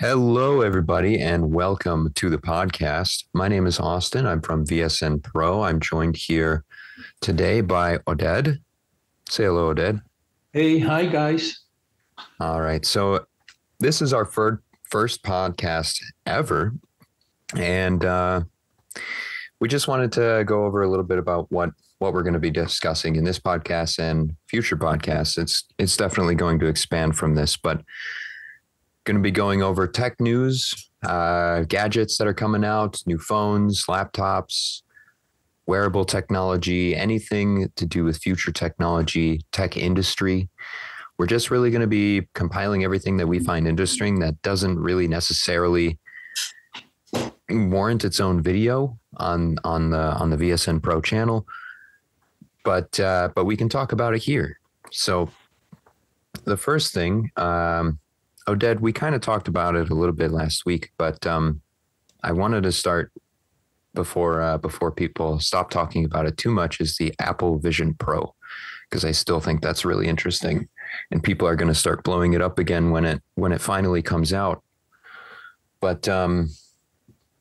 Hello, everybody, and welcome to the podcast. My name is Austin. I'm from VSNPRO. I'm joined here today by Oded. Say hello, Oded. Hey, hi, guys. All right. So this is our first podcast ever. And we just wanted to go over a little bit about what we're going to be discussing in this podcast and future podcasts. It's definitely going to expand from this, but going to be going over tech news, gadgets that are coming out, new phones, laptops, wearable technology, anything to do with future technology, tech industry. We're just really going to be compiling everything that we find interesting that doesn't really necessarily warrant its own video on the VSNPRO channel, but we can talk about it here. So the first thing, Oded, we kind of talked about it a little bit last week, but I wanted to start before people stop talking about it too much is the Apple Vision Pro, because I still think that's really interesting, and people are going to start blowing it up again when it finally comes out. But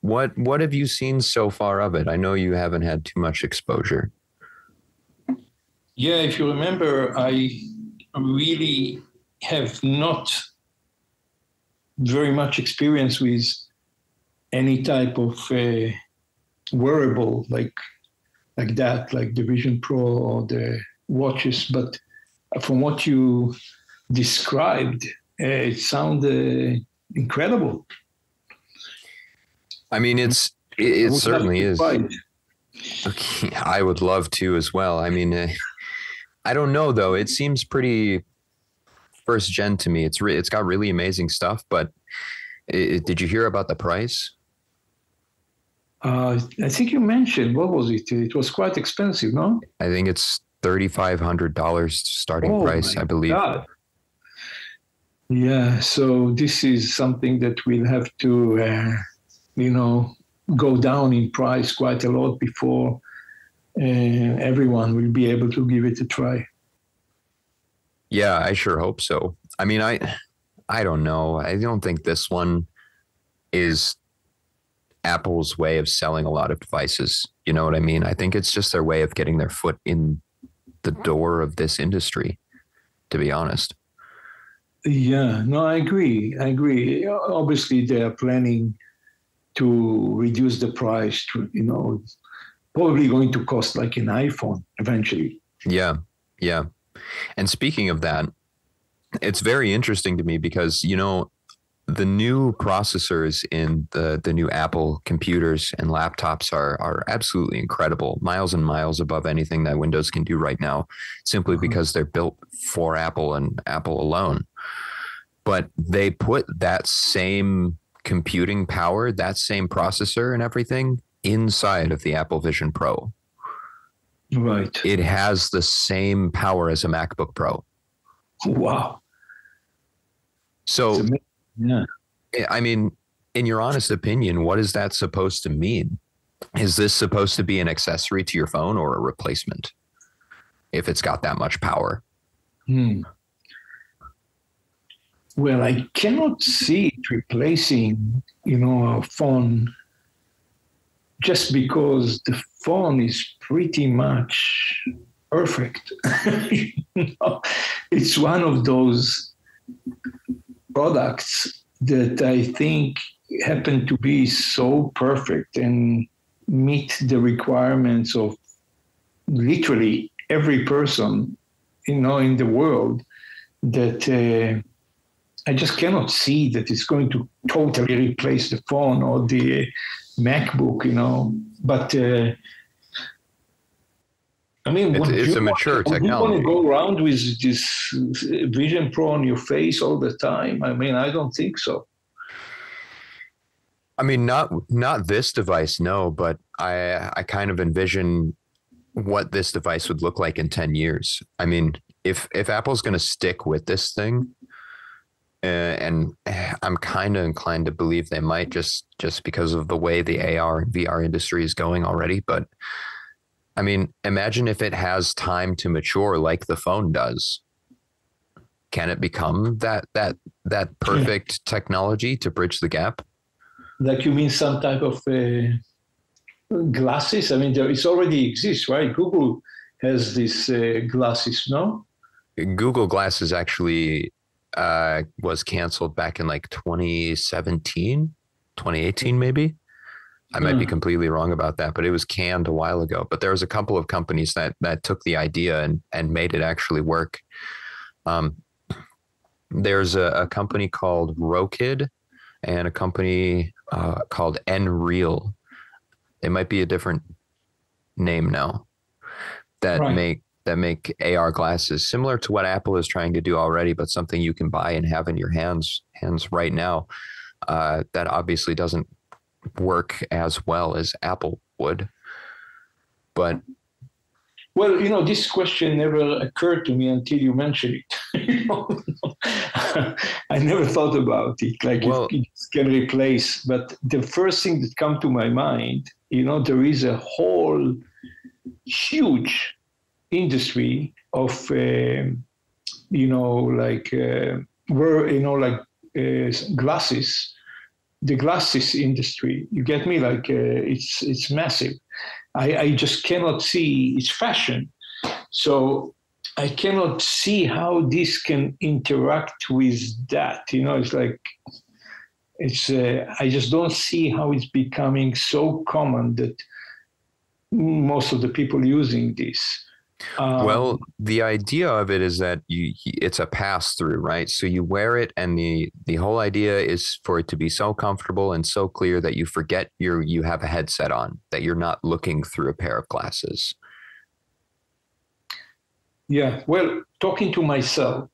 what have you seen so far of it? I know you haven't had too much exposure. Yeah, if you remember, I really have not very much experience with any type of wearable like that, like the Vision Pro or the watches. But from what you described, it sounded incredible. I mean, it certainly is. Okay, I would love to as well. I mean, I don't know though. It seems pretty first gen to me. It's got really amazing stuff, but did you hear about the price? I think you mentioned, what was it? It was quite expensive, no? I think it's $3,500 starting price, I believe. God. Yeah, so this is something that we'll have to, go down in price quite a lot before everyone will be able to give it a try. Yeah, I sure hope so. I mean, I don't know. I don't think this one is Apple's way of selling a lot of devices. You know what I mean? I think it's just their way of getting their foot in the door of this industry, to be honest. Yeah, no, I agree. Obviously, they are planning to reduce the price to, probably going to cost like an iPhone eventually. Yeah. And speaking of that, it's very interesting to me because, the new processors in the new Apple computers and laptops are absolutely incredible, miles and miles above anything that Windows can do right now, simply because they're built for Apple and Apple alone. But they put that same computing power, that same processor and everything inside of the Apple Vision Pro. Right. It has the same power as a MacBook Pro. Wow. So, yeah. I mean, in your honest opinion, what is that supposed to mean? Is this supposed to be an accessory to your phone or a replacement if it's got that much power? Well, I cannot see it replacing, a phone, just because the phone is pretty much perfect. It's one of those products that I think happen to be so perfect and meet the requirements of literally every person, in the world, that I just cannot see that it's going to totally replace the phone or the MacBook, But I mean, it's a mature technology. You want to go around with this Vision Pro on your face all the time? I mean, I don't think so. I mean, not this device, no, but I kind of envision what this device would look like in 10 years. I mean, if Apple's going to stick with this thing, and I'm kind of inclined to believe they might just because of the way the AR and VR industry is going already. But I mean, imagine if it has time to mature like the phone does. can it become that perfect technology to bridge the gap? Like you mean some type of glasses? I mean, it already exists, right? Google has these glasses, no? Google Glasses actually was canceled back in like 2017, 2018, maybe. I might be completely wrong about that, but it was canned a while ago. But there was a couple of companies that took the idea and made it actually work. There's a company called Rokid and a company called Nreal. It might be a different name now that make AR glasses similar to what Apple is trying to do already, but something you can buy and have in your hands right now. That obviously doesn't work as well as Apple would. But well, this question never occurred to me until you mentioned it. I never thought about it. Like it can replace, but the first thing that comes to my mind, there is a whole huge industry of glasses, the glasses industry. You get me? Like it's massive. I just cannot see. It's fashion, so I cannot see how this can interact with that. It's like I just don't see how it's becoming so common that most of the people using this. Well, the idea of it is that it's a pass through, right? So you wear it, and the whole idea is for it to be so comfortable and so clear that you forget you have a headset on, that you're not looking through a pair of glasses. Yeah. Well, talking for myself,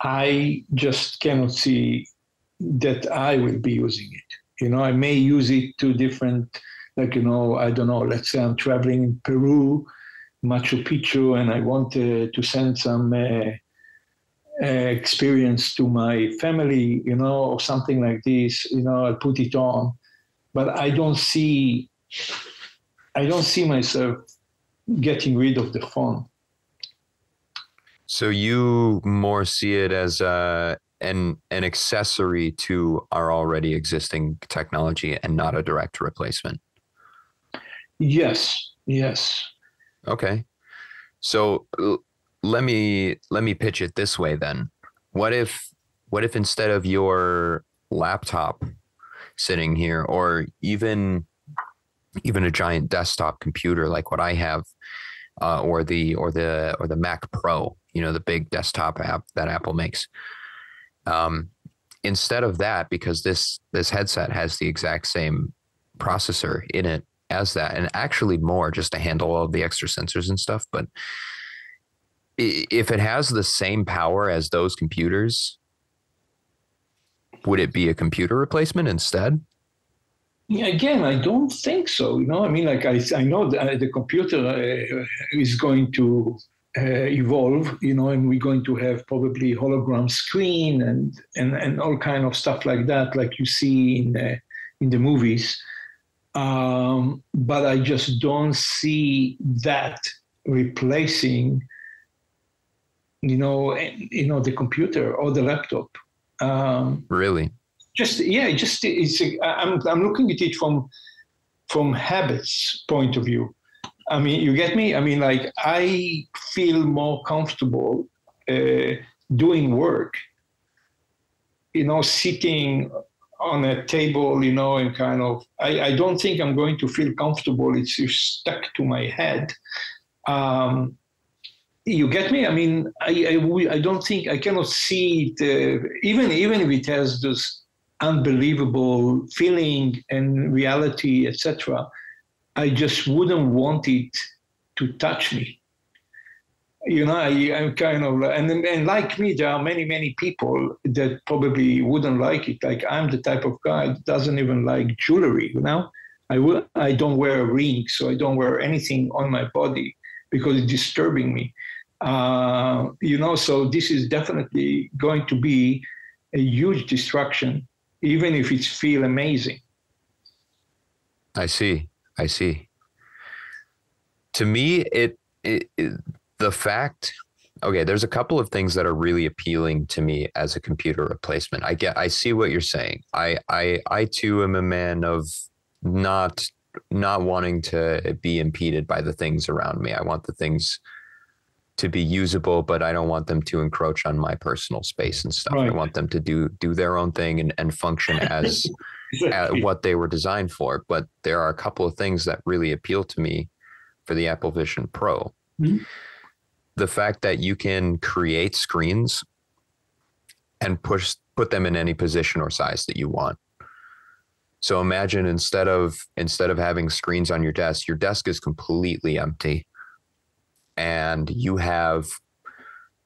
I just cannot see that I will be using it. I may use it to different, I don't know, let's say I'm traveling in Peru, Machu Picchu, and I want to send some experience to my family, or something like this, I'll put it on. But I don't see myself getting rid of the phone. So you more see it as an accessory to our already existing technology and not a direct replacement. Yes. Okay. So let me pitch it this way then. What if instead of your laptop sitting here, or even a giant desktop computer like what I have, or the Mac Pro, the big desktop app that Apple makes. Instead of that, because this headset has the exact same processor in it as that, and actually more, just to handle all of the extra sensors and stuff. But if it has the same power as those computers, would it be a computer replacement instead? Yeah, again, I don't think so. I mean, like I know the computer is going to evolve, and we're going to have probably hologram screen and all kind of stuff like that, like you see in the movies. But I just don't see that replacing, the computer or the laptop. Really? I'm looking at it from habits point of view. I mean, you get me? I mean, like I feel more comfortable doing work, sitting on a table, and kind of, I don't think I'm going to feel comfortable. It's stuck to my head. You get me? I mean, I don't think, I cannot see it, even if it has this unbelievable feeling and reality, etc. I just wouldn't want it to touch me. I'm kind of, and like me, there are many people that probably wouldn't like it. Like I'm the type of guy that doesn't even like jewelry. I don't wear a ring, so I don't wear anything on my body because it's disturbing me. So this is definitely going to be a huge distraction, even if it feels amazing. I see. To me, The fact, okay, there's a couple of things that are really appealing to me as a computer replacement. I see what you're saying. I too am a man of not wanting to be impeded by the things around me. I want the things to be usable, but I don't want them to encroach on my personal space and stuff. Right. I want them to do their own thing and function as Exactly. what they were designed for. But there are a couple of things that really appeal to me for the Apple Vision Pro. Mhm. The fact that you can create screens and put them in any position or size that you want. So imagine instead of having screens on your desk is completely empty, and you have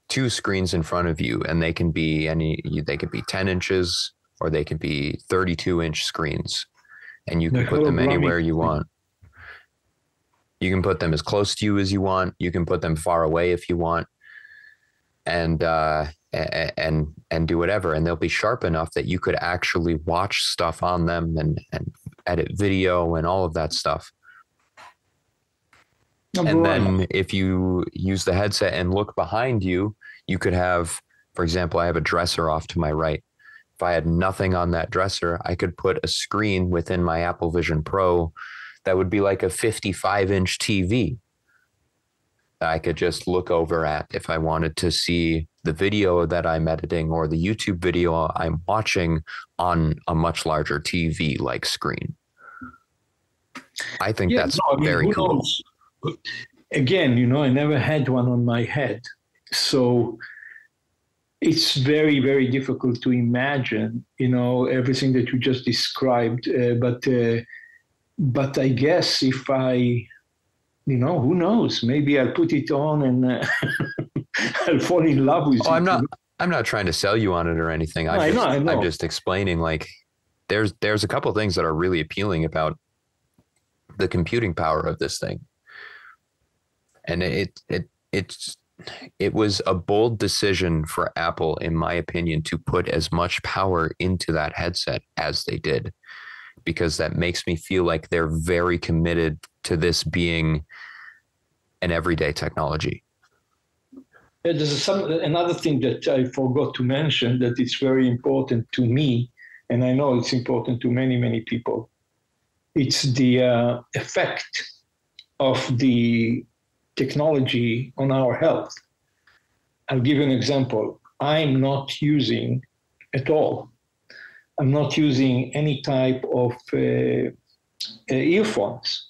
two screens in front of you, and they can be 10 inches or they can be 32-inch screens, and you can put them anywhere you want. You can put them as close to you as you want. You can put them far away if you want, and do whatever. And they'll be sharp enough that you could actually watch stuff on them and edit video and all of that stuff. And then if you use the headset and look behind you, you could have, for example, I have a dresser off to my right. If I had nothing on that dresser, I could put a screen within my Apple Vision Pro that would be like a 55-inch TV that I could just look over at if I wanted to see the video that I'm editing or the YouTube video I'm watching on a much larger TV-like screen. I think that's very cool. Knows? Again, I never had one on my head. So it's very, very difficult to imagine, everything that you just described. But I guess if I, who knows? Maybe I'll put it on and I'll fall in love with it. I'm not trying to sell you on it or anything. I know. I'm just explaining, like, there's a couple of things that are really appealing about the computing power of this thing. And it was a bold decision for Apple, in my opinion, to put as much power into that headset as they did, because that makes me feel like they're very committed to this being an everyday technology. There's another thing that I forgot to mention that is very important to me, and I know it's important to many, many people. It's the effect of the technology on our health. I'll give you an example. I'm not using at all. I'm not using any type of earphones.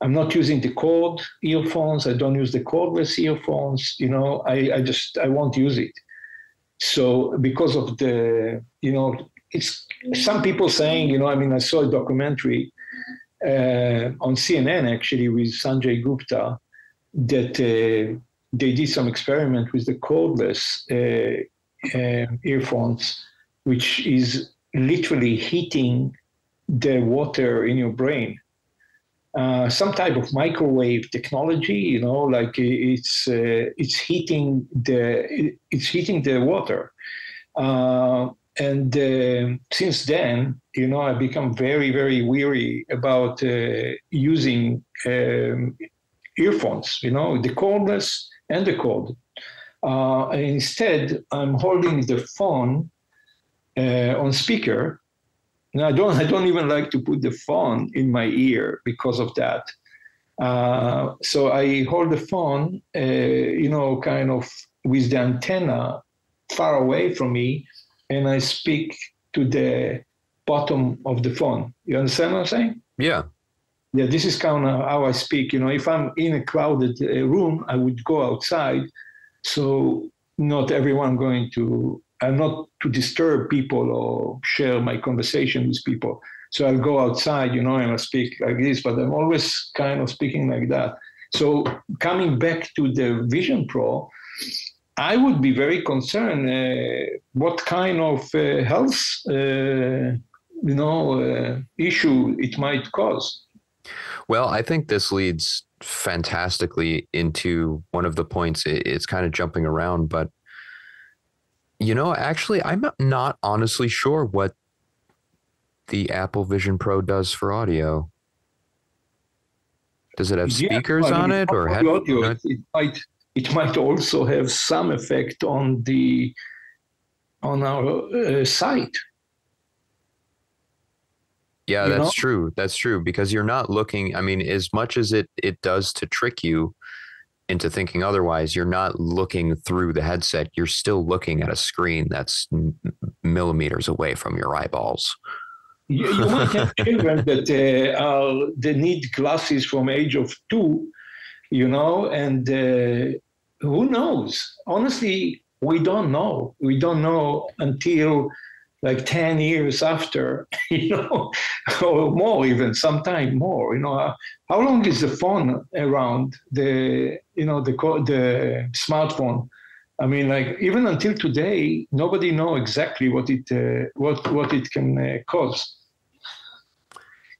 I'm not using the cord earphones. I don't use the cordless earphones. I won't use it. So because of the, it's some people saying, I saw a documentary on CNN actually with Sanjay Gupta that they did some experiment with the cordless earphones, which is literally heating the water in your brain. Some type of microwave technology, like it's heating the water. And since then, I've become very, very weary about using earphones, the cordless and the cord. Instead, I'm holding the phone on speaker. Now, I don't even like to put the phone in my ear because of that. So I hold the phone, kind of with the antenna far away from me, and I speak to the bottom of the phone. You understand what I'm saying? Yeah. Yeah, this is kind of how I speak. If I'm in a crowded room, I would go outside. So not everyone I'm not to disturb people or share my conversation with people. So I'll go outside, and I'll speak like this, but I'm always kind of speaking like that. So coming back to the Vision Pro, I would be very concerned what kind of health, issue it might cause. Well, I think this leads fantastically into one of the points. It's kind of jumping around, but actually, I'm not honestly sure what the Apple Vision Pro does for audio. Does it have Yeah, speakers I mean, on it's it not or only audio. It might also have some effect on our site. Yeah, You know? that's true. That's true because you're not looking. I mean, as much as it does to trick you into thinking otherwise, you're not looking through the headset. You're still looking at a screen that's millimeters away from your eyeballs. You might have children that they need glasses from age of 2, and who knows? Honestly, we don't know. We don't know until like 10 years after, or more, even sometime more. How long is the phone around? The smartphone. I mean, like even until today, nobody know exactly what it can cause.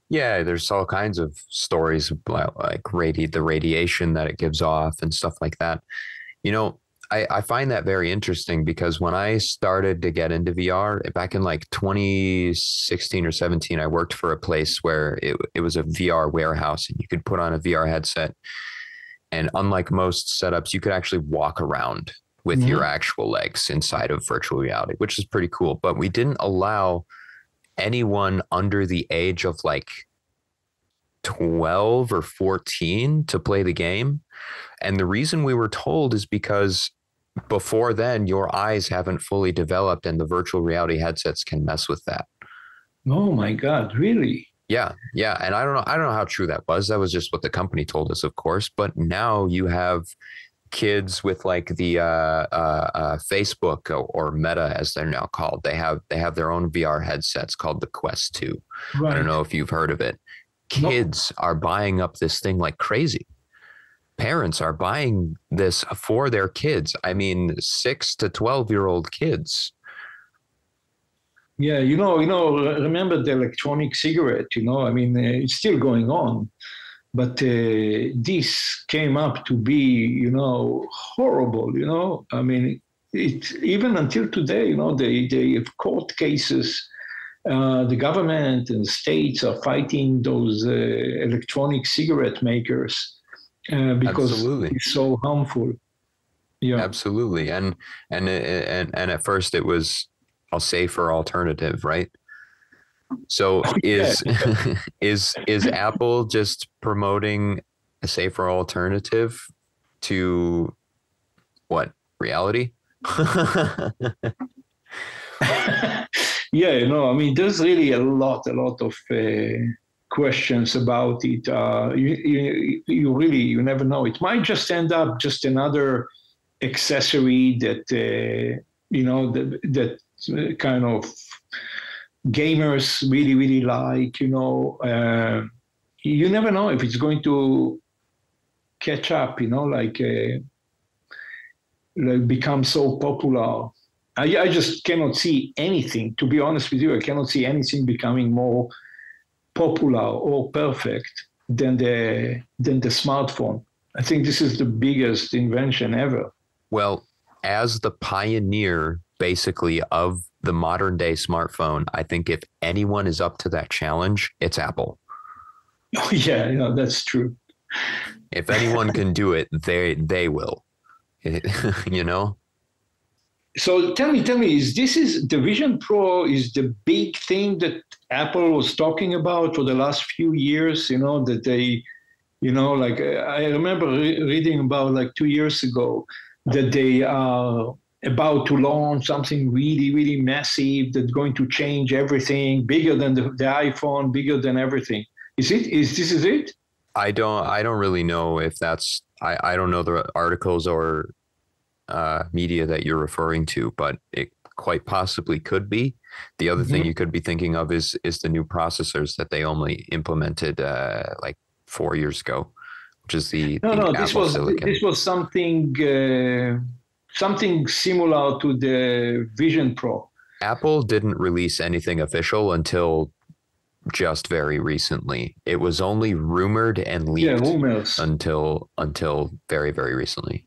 Yeah, there's all kinds of stories about like the radiation that it gives off and stuff like that. I find that very interesting because when I started to get into VR back in like 2016 or 17, I worked for a place where it was a VR warehouse and you could put on a VR headset. And unlike most setups, you could actually walk around with your actual legs inside of virtual reality, which is pretty cool. But we didn't allow anyone under the age of like 12 or 14 to play the game. And the reason we were told is because before then, your eyes haven't fully developed and the virtual reality headsets can mess with that. Oh my God, really? Yeah. Yeah. And I don't know how true that was. That was just what the company told us, of course. But now you have kids with like the Facebook or Meta, as they're now called. They have their own VR headsets called the Quest 2. Right. I don't know if you've heard of it. Kids are buying up this thing like crazy. Parents are buying this for their kids. I mean, 6 to 12-year-old kids. Yeah, remember the electronic cigarette, I mean, it's still going on. But this came up to be, horrible, I mean, even until today, they have court cases. The government and states are fighting those electronic cigarette makers because Absolutely. It's so harmful. Yeah, absolutely. And at first it was a safer alternative, right? So is Apple just promoting a safer alternative to what, reality? Yeah, I mean, there's really a lot of questions about it. You never know. It might just end up just another accessory that that kind of gamers really like. You never know if it's going to catch up. Like become so popular. I just cannot see anything. To be honest with you, I cannot see anything becoming more popular or perfect than the smartphone. I think this is the biggest invention ever. Well, as the pioneer, basically, of the modern day smartphone, I think if anyone is up to that challenge, it's Apple. Oh, yeah, that's true. If anyone can do it, they will. So tell me, is the Vision Pro is the big thing that Apple was talking about for the last few years? That they, like I remember reading about like 2 years ago that they are about to launch something really, really massive that's going to change everything, bigger than the iPhone, bigger than everything. Is this it? I don't really know if that's. I don't know the articles or media that you're referring to, but it quite possibly could be. The other thing you could be thinking of is the new processors that they only implemented like 4 years ago, which is the Apple Silicon. This was something similar to the Vision Pro. Apple didn't release anything official until just very recently. It was only rumored and leaked until very, very recently.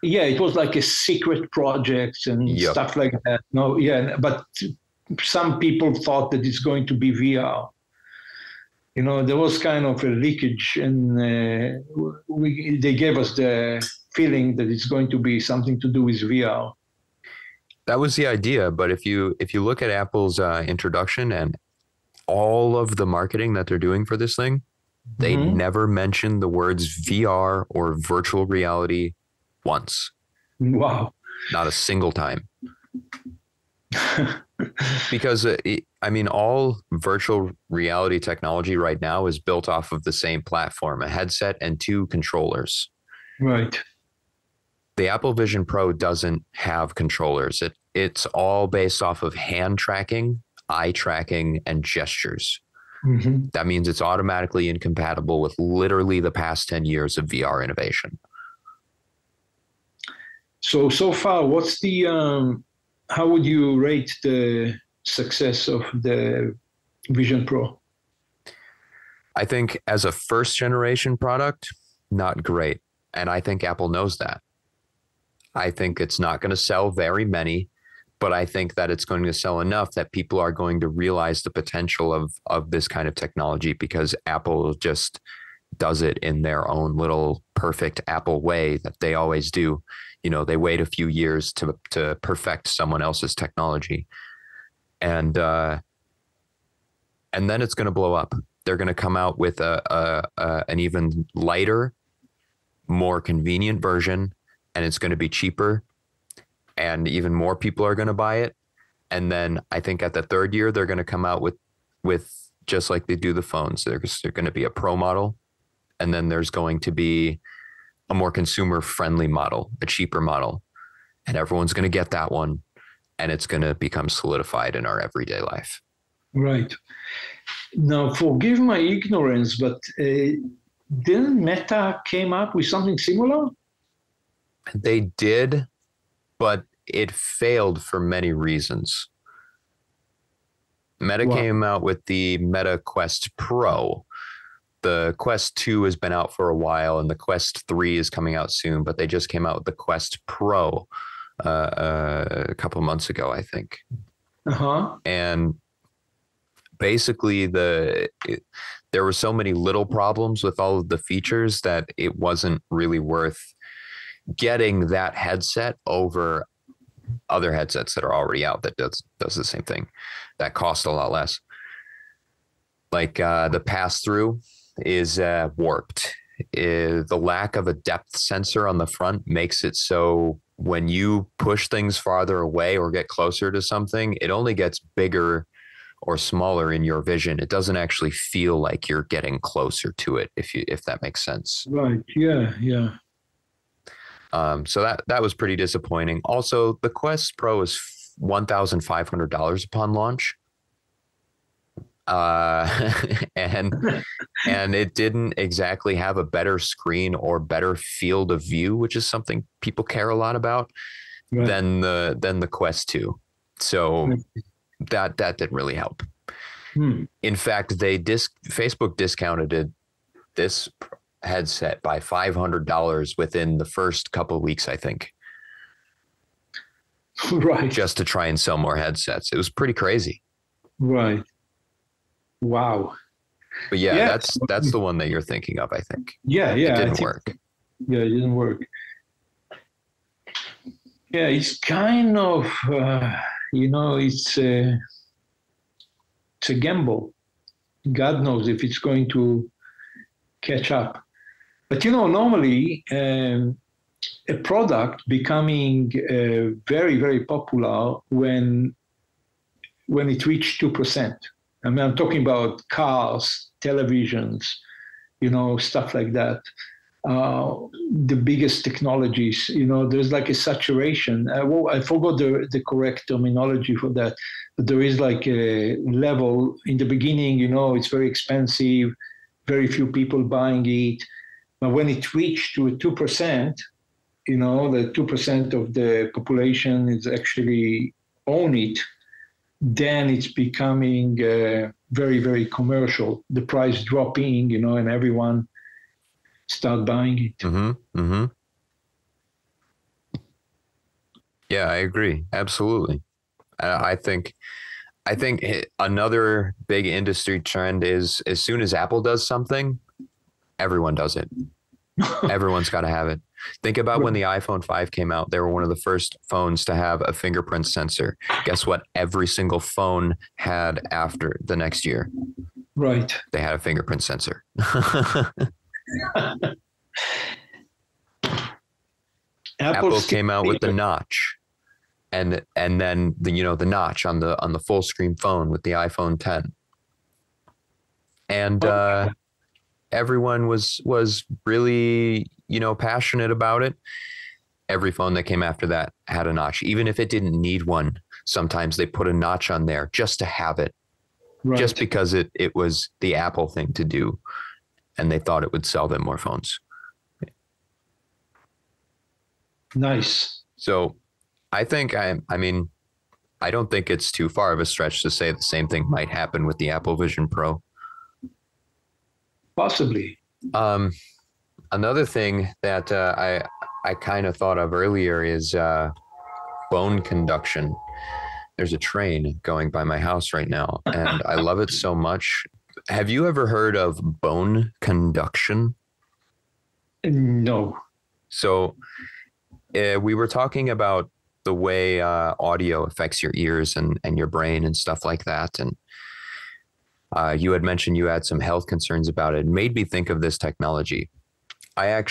Yeah, it was like a secret project and stuff like that. But some people thought that it's going to be VR. There was kind of a leakage, and they gave us the feeling that it's going to be something to do with VR. That was the idea, but if you look at Apple's introduction and all of the marketing that they're doing for this thing, they never mentioned the words VR or virtual reality once. Wow. Not a single time. Because, all virtual reality technology right now is built off of the same platform, a headset and two controllers. Right. The Apple Vision Pro doesn't have controllers. It's all based off of hand tracking, eye tracking, and gestures. That means it's automatically incompatible with literally the past 10 years of VR innovation. So far, what's the how would you rate the success of the Vision Pro? I think as a first generation product, not great. And I think Apple knows that. I think it's not going to sell very many, but I think that it's going to sell enough that people are going to realize the potential of this kind of technology, because Apple just does it in their own little perfect Apple way that they always do. They wait a few years to perfect someone else's technology. And then it's going to blow up. They're going to come out with an even lighter, more convenient version, and it's going to be cheaper, and even more people are going to buy it. And then I think at the third year, they're going to come out with just like they do the phones. There's going to be a Pro model, and then there's going to be a more consumer friendly model, a cheaper model, and everyone's going to get that one, and it's going to become solidified in our everyday life. Right. Now, forgive my ignorance, but didn't Meta came up with something similar? They did, but it failed for many reasons. Meta came out with the Meta Quest Pro. The Quest 2 has been out for a while, and the Quest 3 is coming out soon, but they just came out with the Quest Pro a couple of months ago, I think. And basically there were so many little problems with all of the features that it wasn't really worth getting that headset over other headsets that are already out that does the same thing, that cost a lot less. Like the pass-through is warped. The lack of a depth sensor on the front makes it so when you push things farther away or get closer to something, it only gets bigger or smaller in your vision. It doesn't actually feel like you're getting closer to it, if that makes sense. Right. Yeah. So that was pretty disappointing. Also, the Quest Pro is $1,500 upon launch. And it didn't exactly have a better screen or better field of view, which is something people care a lot about, than the Quest 2. So that didn't really help. In fact, Facebook discounted this headset by $500 within the first couple of weeks, I think. Right. Just to try and sell more headsets. It was pretty crazy. Right. Wow. But yeah, that's the one that you're thinking of, I think. Yeah. It didn't work. Yeah, it didn't work. Yeah, it's kind of, it's a gamble. God knows if it's going to catch up. But, normally a product becoming very, very popular when it reached 2%. I mean, I'm talking about cars, televisions, stuff like that. The biggest technologies, there's like a saturation. I forgot the correct terminology for that, but there is like a level in the beginning, it's very expensive, very few people buying it. But when it reached to 2%, the 2% of the population is actually own it, then it's becoming very, very commercial. The price dropping, and everyone start buying it. Yeah, I agree. Absolutely. I think I think another big industry trend is as soon as Apple does something, everyone does it. Everyone's got to have it. Think about when the iPhone 5 came out. They were one of the first phones to have a fingerprint sensor. Guess what? Every single phone had after the next year. Right. They had a fingerprint sensor. Apple came out with the notch. And then the notch on the full screen phone with the iPhone 10. And everyone was really, passionate about it. Every phone that came after that had a notch, even if it didn't need one. Sometimes they put a notch on there just to have it, just because it was the Apple thing to do. And they thought it would sell them more phones. Nice. So I think I don't think it's too far of a stretch to say the same thing might happen with the Apple Vision Pro. Possibly. Another thing that I kind of thought of earlier is bone conduction. There's a train going by my house right now, and I love it so much. Have you ever heard of bone conduction? No. So we were talking about the way audio affects your ears and your brain and stuff like that. And you had mentioned you had some health concerns about it. It made me think of this technology. I've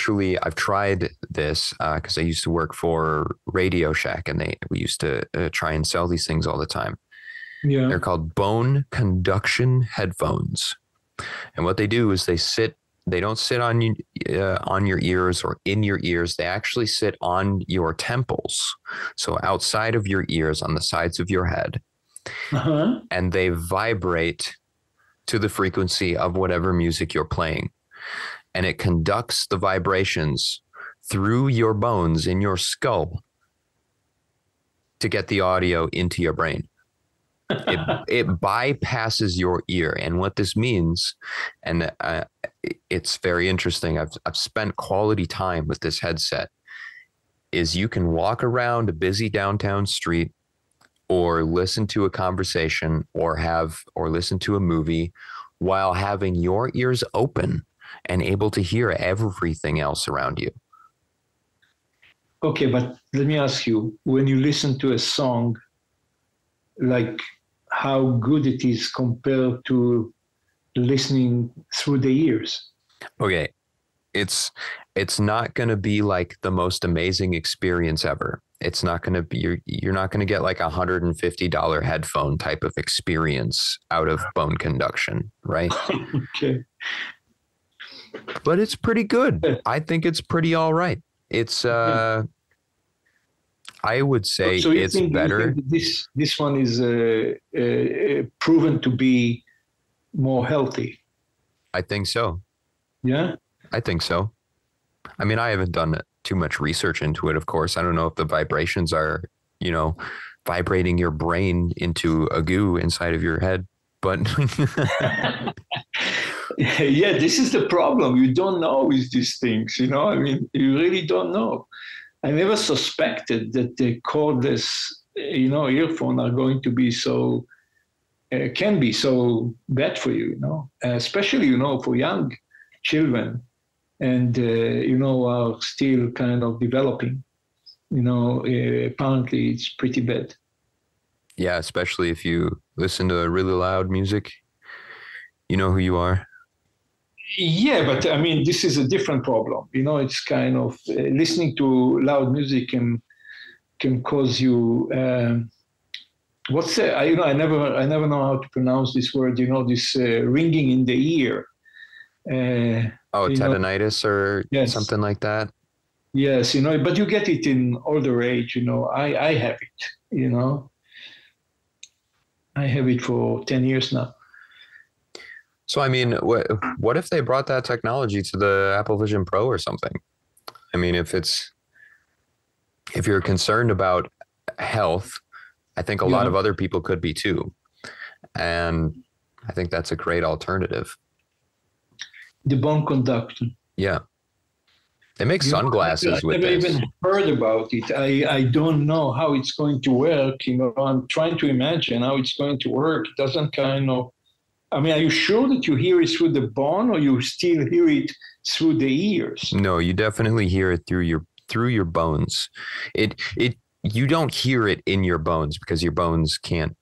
tried this because I used to work for Radio Shack, and we used to try and sell these things all the time. Yeah. They're called bone conduction headphones. And what they do is they don't sit on your ears or in your ears. They actually sit on your temples. So outside of your ears, on the sides of your head. Uh-huh. And they vibrate to the frequency of whatever music you're playing. And it conducts the vibrations through your bones in your skull to get the audio into your brain. It bypasses your ear. And what this means, and it's very interesting, I've spent quality time with this headset, is you can walk around a busy downtown street or listen to a conversation or listen to a movie while having your ears open and able to hear everything else around you. Okay, but let me ask you, when you listen to a song, like how good it is compared to listening through the ears? Okay, it's not going to be like the most amazing experience ever. It's not going to be, you're not going to get like $150 headphone type of experience out of bone conduction, right? Okay. But it's pretty good. I think it's pretty all right. It's I would say so it's better. This one is proven to be more healthy. I think so. Yeah, I think so. I mean, I haven't done too much research into it, of course. I don't know if the vibrations are, vibrating your brain into a goo inside of your head, but yeah, this is the problem. You don't know with these things, I mean, you really don't know. I never suspected that the cordless, earphone are going to be can be so bad for you, especially, for young children and, are still kind of developing, apparently it's pretty bad. Yeah, especially if you listen to really loud music, you know who you are. Yeah, but I mean, this is a different problem. It's kind of listening to loud music can cause you. I never know how to pronounce this word. This ringing in the ear. Tinnitus or something like that. Yes, but you get it in older age. I have it. I have it for 10 years now. So, I mean, what if they brought that technology to the Apple Vision Pro or something? I mean, if you're concerned about health, I think a lot of other people could be too. And I think that's a great alternative. The bone conduction. Yeah. They make sunglasses with I've never this. even heard about it. I don't know how it's going to work. I'm trying to imagine how it's going to work. It doesn't kind of. I mean, are you sure that you hear it through the bone, or you still hear it through the ears? No, you definitely hear it through your bones. You don't hear it in your bones because your bones can't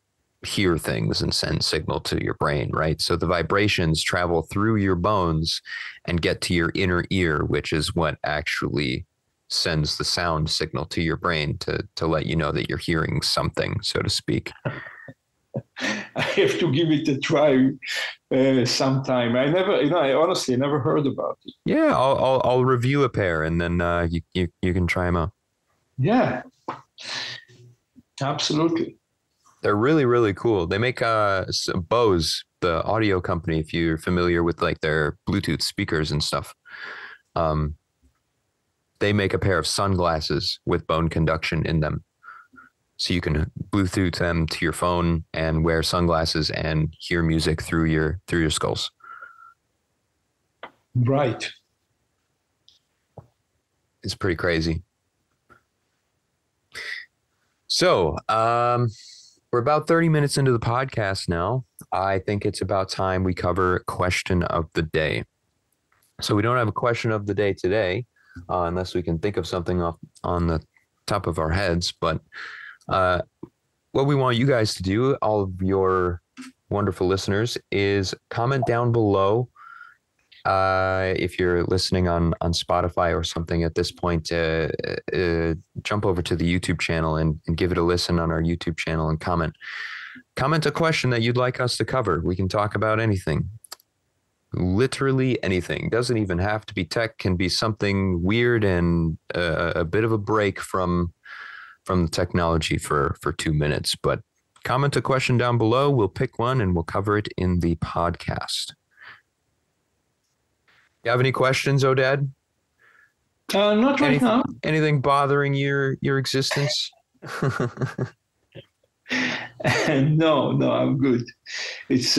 hear things and send signal to your brain, right? So the vibrations travel through your bones and get to your inner ear, which is what actually sends the sound signal to your brain to let you know that you're hearing something, so to speak. I have to give it a try sometime. I honestly never heard about it. Yeah, I'll review a pair and then you can try them out. Yeah, absolutely. They're really, really cool. They make Bose, the audio company, if you're familiar with like their Bluetooth speakers and stuff. They make a pair of sunglasses with bone conduction in them. So you can Bluetooth them to your phone and wear sunglasses and hear music through your skulls. Right. It's pretty crazy. So, we're about 30 minutes into the podcast now. I think it's about time we cover question of the day. So we don't have a question of the day today, unless we can think of something off on the top of our heads. But what we want you guys to do, all of your wonderful listeners, is comment down below. If you're listening on Spotify or something at this point, jump over to the YouTube channel and give it a listen on our YouTube channel and comment a question that you'd like us to cover. We can talk about anything, literally anything. Doesn't even have to be tech, can be something weird and a bit of a break from the technology for 2 minutes. But comment a question down below. We'll pick one and we'll cover it in the podcast. You have any questions, Oded? Not right now. Anything bothering your existence? No, I'm good. It's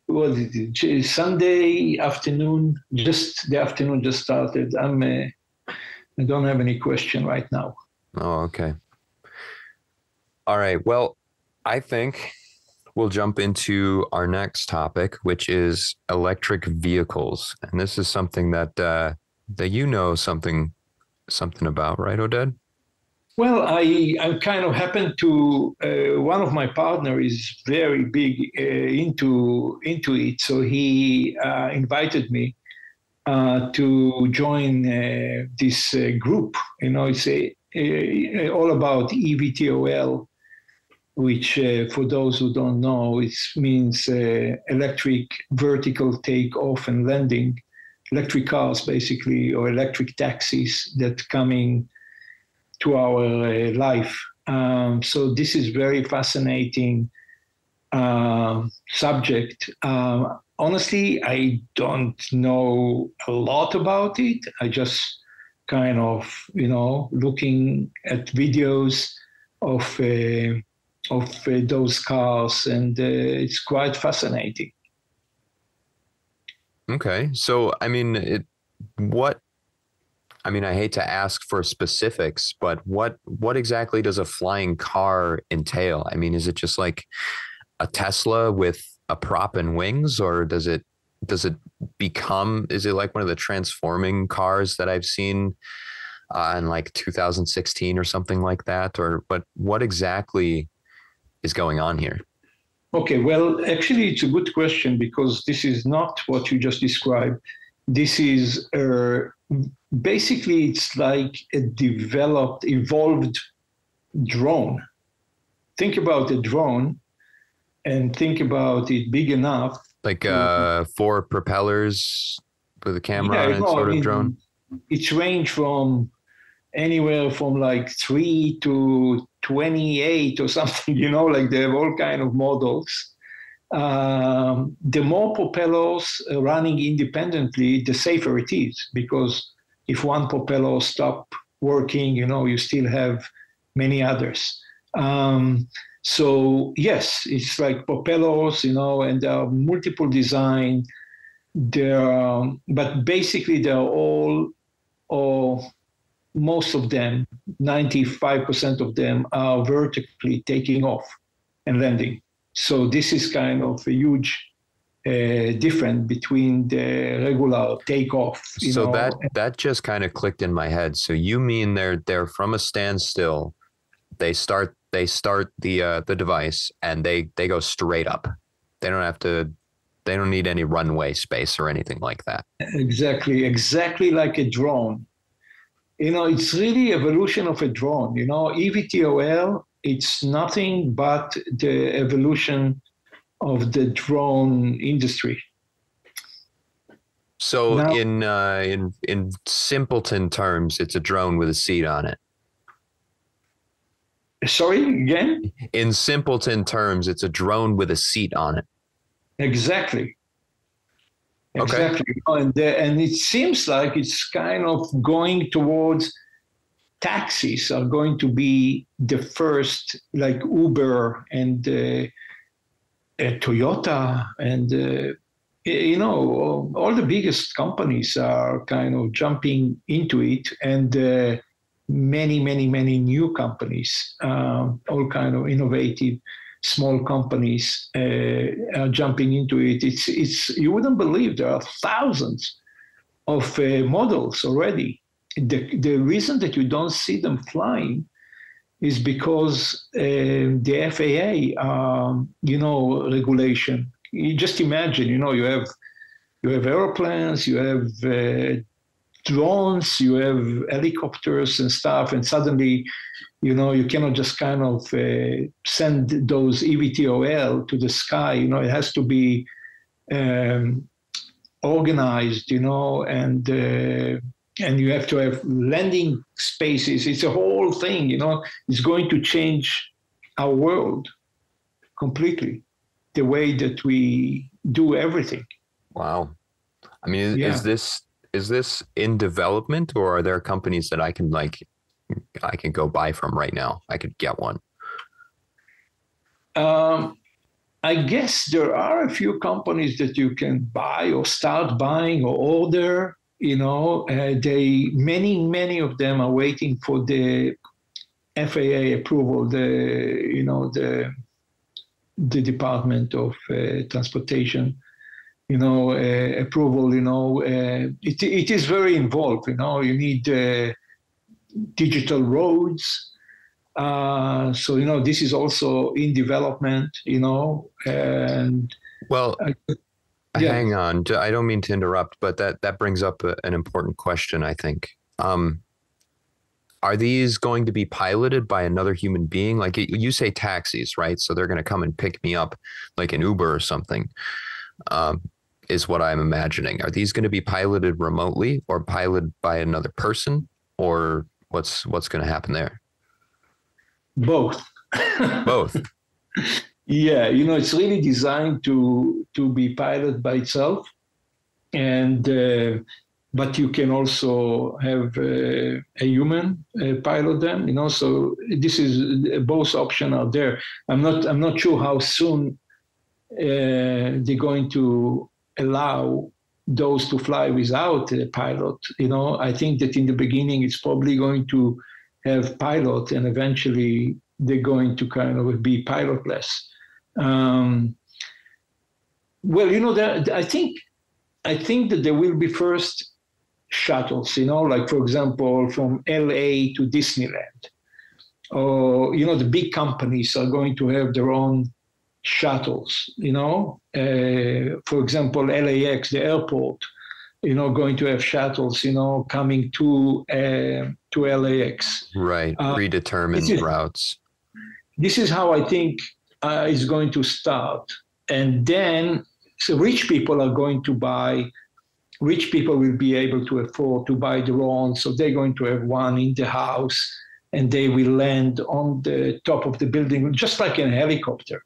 what is it? Sunday afternoon. Just the afternoon just started. I don't have any question right now. Oh, okay. All right. Well, I think we'll jump into our next topic, which is electric vehicles. And this is something that you know something about, right, Oded? Well, I kind of happened to one of my partner is very big into it, so he invited me to join this group. It's all about EVTOL, which for those who don't know, it means electric vertical takeoff and landing, electric cars basically, or electric taxis that coming to our life. So this is very fascinating subject. Honestly, I don't know a lot about it. I just kind of, looking at videos of those cars, and it's quite fascinating. Okay. So, I hate to ask for specifics, but what exactly does a flying car entail? I mean, is it just like a Tesla with a prop and wings, or is it like one of the transforming cars that I've seen in like 2016 or something like that? Or what exactly is going on here? Okay, well, actually, it's a good question, because this is not what you just described. This is basically, it's like a evolved drone. Think about a drone and think about it big enough. Like 4 propellers with a camera on it, sort of drone? It's range from anywhere from like 3 to 28 or something, like they have all kind of models. The more propellers running independently, the safer it is, because if one propeller stop working, you still have many others. So yes, it's like propellers, and there are multiple design. But basically they're all or most of them, 95% of them, are vertically taking off and landing. So this is kind of a huge difference between the regular takeoff. So that just kind of clicked in my head. So you mean they're from a standstill, they start the device and they go straight up. They don't need any runway space or anything like that. Exactly like a drone. It's really evolution of a drone. eVTOL, it's nothing but the evolution of the drone industry. So now, in simpleton terms, it's a drone with a seat on it. Sorry, again? In simpleton terms, it's a drone with a seat on it. Exactly. Okay. And it seems like it's kind of going towards taxis are going to be the first, like Uber and Toyota and, all the biggest companies are kind of jumping into it. And many, many, many new companies, all kind of innovative small companies are jumping into it. It's you wouldn't believe there are thousands of models already. The reason that you don't see them flying is because the FAA, regulation. You just imagine, you have airplanes, you have drones, you have helicopters and stuff, and suddenly, you cannot just kind of send those eVTOL to the sky. It has to be organized, and you have to have landing spaces. It's a whole thing, It's going to change our world completely, the way that we do everything. Wow. I mean, is this in development, or are there companies that I can go buy from right now? I could get one. I guess there are a few companies that you can buy or start buying or order. Many of them are waiting for the FAA approval. The Department of Transportation, approval. It is very involved. You need digital roads. So, this is also in development, and hang on. I don't mean to interrupt, but that brings up an important question, I think. Are these going to be piloted by another human being? Like you say taxis, right? So they're going to come and pick me up like an Uber or something, is what I'm imagining. Are these going to be piloted remotely or piloted by another person, or what's going to happen there? Both. Both. Yeah, it's really designed to be piloted by itself, and but you can also have a human pilot them. So this is both options are there. I'm not sure how soon they're going to allow those to fly without a pilot. I think that in the beginning it's probably going to have pilot, and eventually they're going to kind of be pilotless. I think that there will be first shuttles, like, for example, from LA to Disneyland. Or, the big companies are going to have their own shuttles, for example, LAX, the airport, going to have shuttles, coming to LAX. Right, predetermined routes. This is how I think is going to start. And then rich people will be able to afford to buy their own. So they're going to have one in the house, and they will land on the top of the building, just like a helicopter.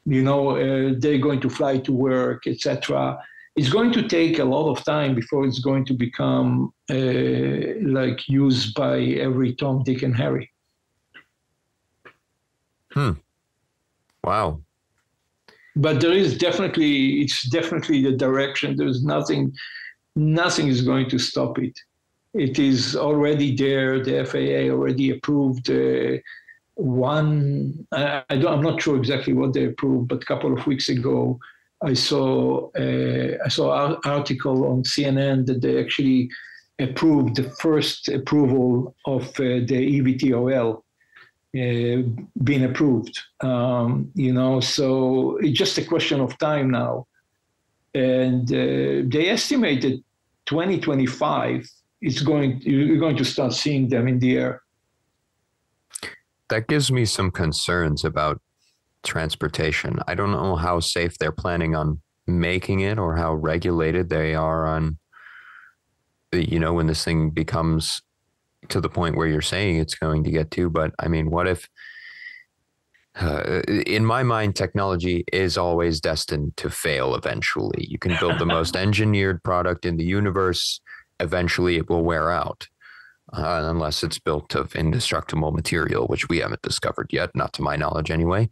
They're going to fly to work, etc. It's going to take a lot of time before it's going to become used by every Tom, Dick, and Harry. Wow. But it's definitely the direction. There's nothing is going to stop it. It is already there. The FAA already approved one. I'm not sure exactly what they approved, but a couple of weeks ago, I saw an article on CNN that they actually approved the first approval of the EVTOL being approved. So it's just a question of time now. And they estimated 2025 you're going to start seeing them in the air. That gives me some concerns about transportation. I don't know how safe they're planning on making it or how regulated they are on, when this thing becomes to the point where you're saying it's going to get to. But I mean, what if, in my mind, technology is always destined to fail eventually. You can build the most engineered product in the universe. Eventually it will wear out, unless it's built of indestructible material, which we haven't discovered yet, not to my knowledge anyway.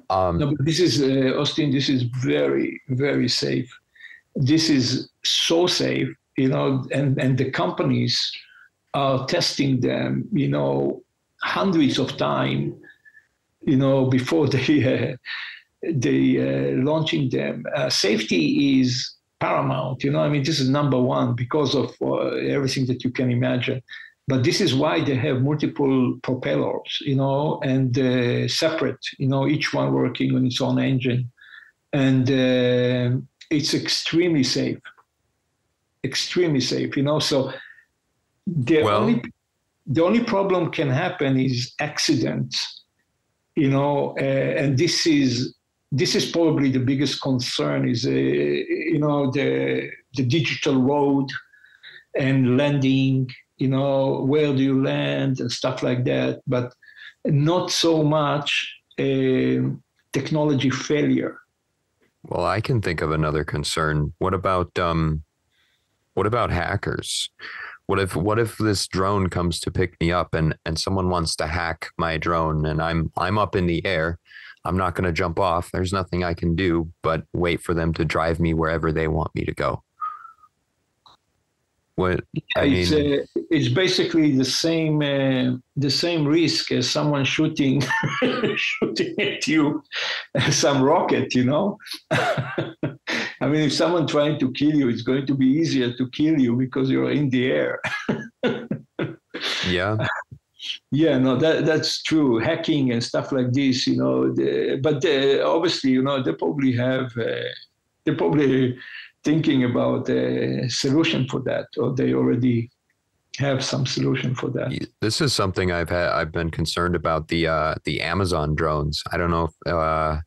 No, but this is, Austin, this is very, very safe. This is so safe, and the companies are testing them, hundreds of times, before they launching them. Safety is paramount, this is number one because of everything that you can imagine. But this is why they have multiple propellers, and separate, each one working on its own engine. And it's extremely safe, So the only problem can happen is accidents, and this is probably the biggest concern is, the digital road and landing, where do you land and stuff like that, but not so much technology failure. Well, I can think of another concern. What about hackers? What if this drone comes to pick me up and someone wants to hack my drone and I'm up in the air? I'm not going to jump off. There's nothing I can do but wait for them to drive me wherever they want me to go. It's basically the same risk as someone shooting at you, some rocket. I mean, if someone trying to kill you, it's going to be easier to kill you because you're in the air. Yeah. Yeah, no, that's true. Hacking and stuff like this, but obviously, they're probably thinking about a solution for that, or they already have some solution for that. This is something I've been concerned about, the Amazon drones. I don't know if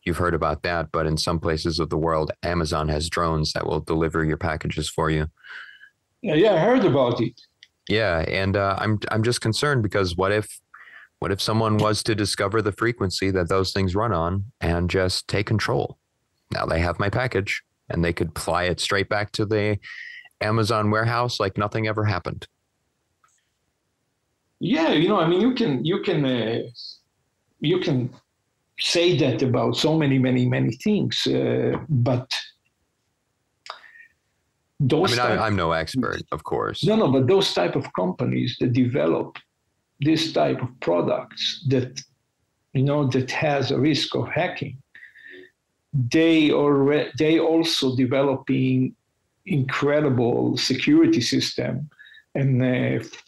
you've heard about that, but in some places of the world, Amazon has drones that will deliver your packages for you. Yeah, I heard about it. Yeah, and I'm just concerned because what if someone was to discover the frequency that those things run on and just take control? Now they have my package and they could fly it straight back to the Amazon warehouse like nothing ever happened. Yeah, I mean, you can say that about so many things, but I'm no expert, of course. No, but those type of companies that develop this type of products that, that has a risk of hacking, they also developing incredible security system and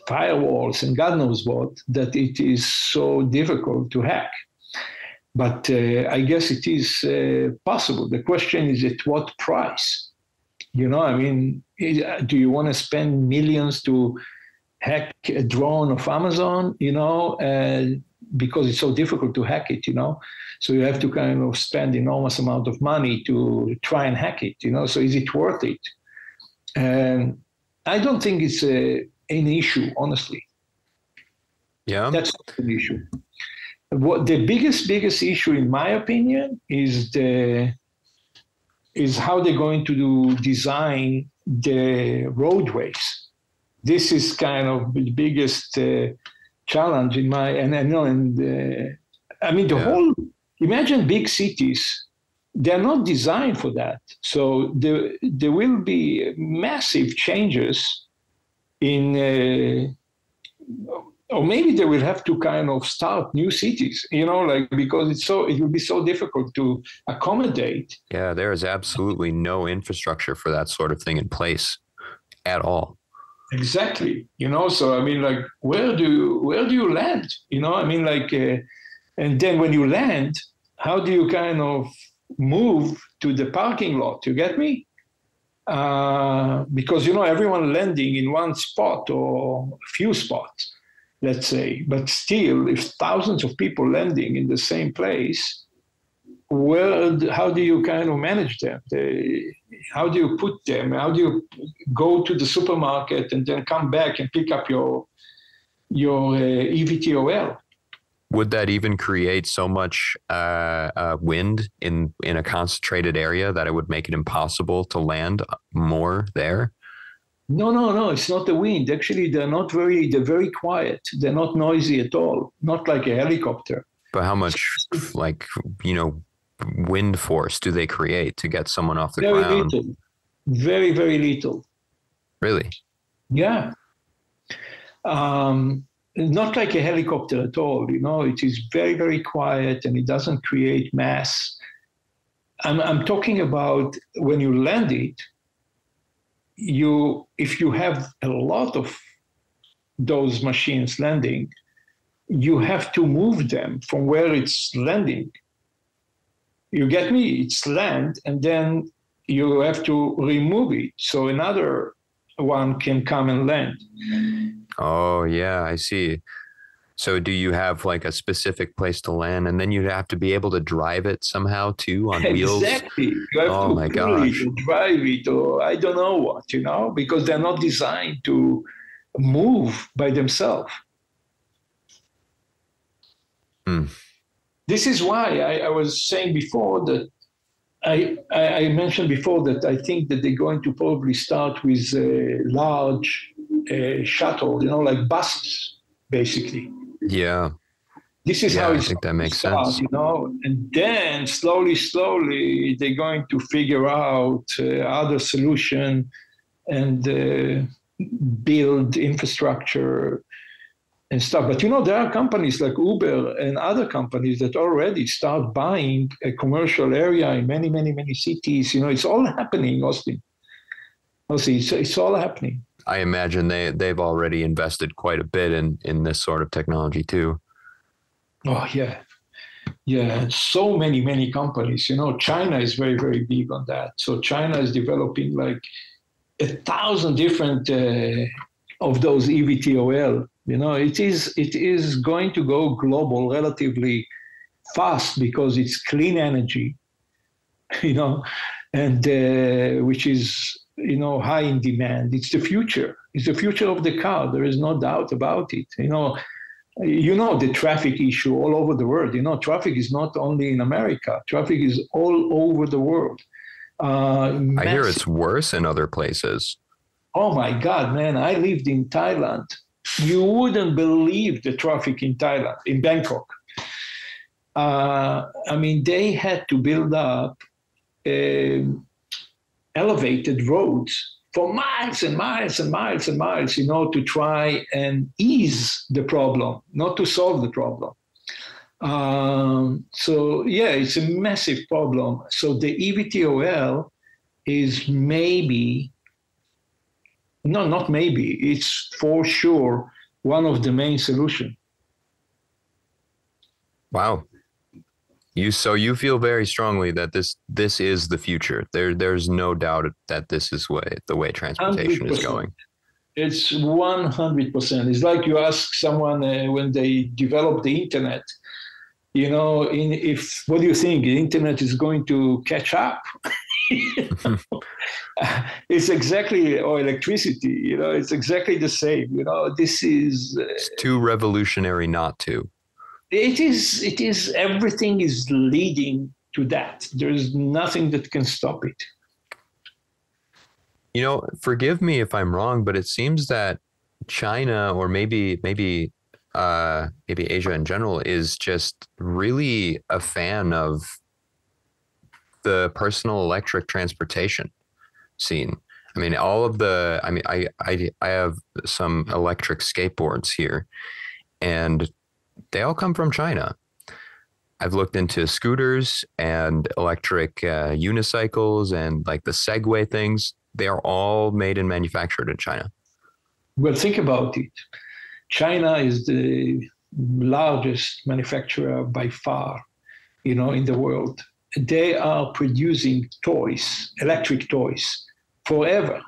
firewalls and God knows what, that it is so difficult to hack. But I guess it is possible. The question is at what price? Do you want to spend millions to hack a drone of Amazon, because it's so difficult to hack it, So you have to kind of spend enormous amount of money to try and hack it, So is it worth it? And I don't think it's an issue, honestly. Yeah, that's not an issue. What the biggest issue, in my opinion, is how they're going to design the roadways. This is kind of the biggest challenge in my, whole, imagine big cities, they're not designed for that. So there will be massive changes in or maybe they will have to kind of start new cities, like, because it will be so difficult to accommodate. Yeah, there is absolutely no infrastructure for that sort of thing in place at all. Exactly. So I mean, like, where do you land? I mean, like, and then when you land, how do you kind of move to the parking lot? You get me? Because everyone landing in one spot or a few spots, let's say, but still, if thousands of people landing in the same place, how do you kind of manage them? How do you put them? How do you go to the supermarket and then come back and pick up your EVTOL? Would that even create so much wind in a concentrated area that it would make it impossible to land more there? No. It's not the wind. Actually, they're very quiet. They're not noisy at all. Not like a helicopter. But how much, wind force do they create to get someone off the ground? Very little. Very, very little. Really? Yeah. Not like a helicopter at all. It is very, very quiet, and it doesn't create mass. I'm talking about when you land it. If you have a lot of those machines landing, you have to move them from where it's landing. You get me? It's land, and then you have to remove it so another one can come and land. Oh, yeah, I see. So do you have like a specific place to land, and then you'd have to be able to drive it somehow too on wheels? Exactly. You have to my pull gosh. it or drive it, or I don't know what, because they're not designed to move by themselves. This is why I was saying before that I mentioned before that I think that they're going to probably start with a large shuttle, like buses, basically. Yeah. This is how I think that makes sense. And then slowly they're going to figure out other solution and build infrastructure and stuff. But there are companies like Uber and other companies that already start buying a commercial area in many, many, many cities. It's all happening, Austin. It's all happening. I imagine they've already invested quite a bit in this sort of technology too. Oh yeah. Yeah, so many companies. China is very, very big on that. So China is developing like 1,000 different of those EVTOL. It is going to go global relatively fast because it's clean energy, and which is high in demand. It's the future. It's the future of the car. There is no doubt about it. The traffic issue all over the world. Traffic is not only in America. Traffic is all over the world. I hear it's worse in other places. Oh my God, man! I lived in Thailand. You wouldn't believe the traffic in Thailand, in Bangkok. They had to build up elevated roads for miles and miles and miles and miles, to try and ease the problem, not to solve the problem. It's a massive problem. So the EVTOL is it's for sure one of the main solutions. Wow. You feel very strongly that this is the future. There's no doubt that this is the way transportation 100%. is going. It's 100%. It's like you ask someone when they develop the internet, what do you think? The internet is going to catch up? It's exactly, or electricity, it's exactly the same. This is it's too revolutionary not to. It is everything is leading to that. There's nothing that can stop it. Forgive me if I'm wrong, but it seems that China, or maybe Asia in general, is just really a fan of the personal electric transportation scene. I mean, I have some electric skateboards here, and they all come from China. I've looked into scooters and electric unicycles and like the Segway things. They are all made and manufactured in China. Well, think about it. China is the largest manufacturer by far, in the world. They are producing toys, electric toys, forever.